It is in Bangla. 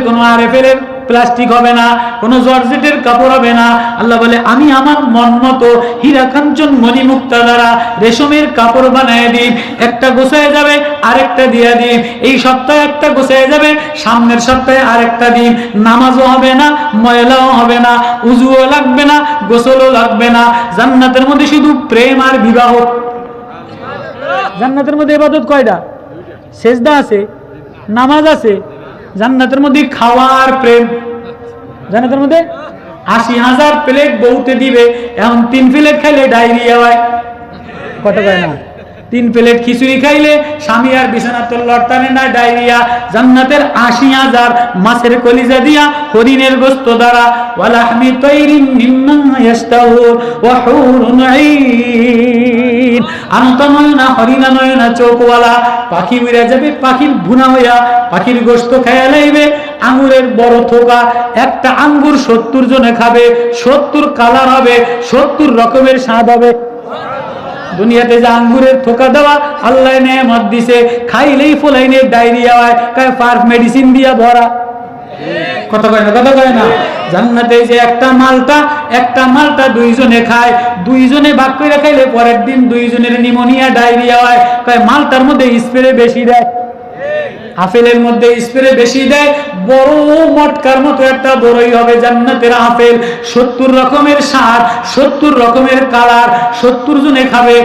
কোনো আরএফএল প্লাস্টিক হবে না, কোনো জর্জেটের কাপড় হবে না। আল্লাহ বলে আমি আমার মন মতো হীরা কাঞ্চন মণিমুক্তা দ্বারা রেশমের কাপড় বানিয়ে দিই, একটা গোছায় যাবে আরেকটা দিয়া দিই, এই সপ্তাহে একটা গোছায় যাবে সামনের সপ্তাহে আরেকটা দিন। নামাজও হবে না, ময়লাও হবে না, উজুও লাগবে না, গোসলও লাগবে না। জান্নাতের মধ্যে শুধু প্রেম আর বিবাহ। জান্নাতের মধ্যে ইবাদত কয়টা? সেজদা আছে, নামাজ আছে। জান্নাতের মধ্যে খাওয়ার প্রেম। জান্নাতের মধ্যে ৮০,০০০ প্লেট বউতে দিবে, এখন ৩ প্লেট খাইলে ডায়রিয়া হয়। কত কয় না? 3 প্লেট খিচুড়ি খাইলে স্বামী আর বিছানা তো লড়তানে না, ডায়রিয়া। জান্নাতের ৮০,০০০ মাছের কলিজা দিয়া, হরিণের গোশত দ্বারা, ওয়ালাহমি তাইরিন মিম্মা ইয়াশতাহুর ওয়া হুরুন আইন, আনতানয়না হরিণানয়না চোখওয়ালা পাখি উড়ে যাবে, পাখির ভুনা হইয়া পাখির গোশত খাইয়া লাইবে। আঙ্গুরের বড় থোকা, একটা আঙ্গুর ৭০ জনে খাবে, ৭০ কালার হবে, ৭০ রকমের স্বাদ হবে। দুনিয়াতে যে আঙ্গুরের থোকা দেওয়া আল্লাহ নেয়ামত দিছে, খাইলেই ফলাইনে ডায়রিয়া হয়, কায় পার্ক মেডিসিন দিয়া ভরা। কথা কয় না? কথা কয় না? জান্নাতে যে একটা মালটা 2 জনে খায়, 2 জনে ভাগ করে খাইলে পরের দিন 2 জনের নিউমোনিয়া ডায়রিয়া হয়। কয় মালটার মধ্যে স্প্রে বেশি দেয়, আপেলের মধ্যে স্প্রে বেশি দেয়। বড় মটকার মতো একটা বড়ই হবে জান্নাতের আপেল, ৭০ রকমের স্বাদ, ৭০ রকমের কালার, ৭০ জনে খাবে।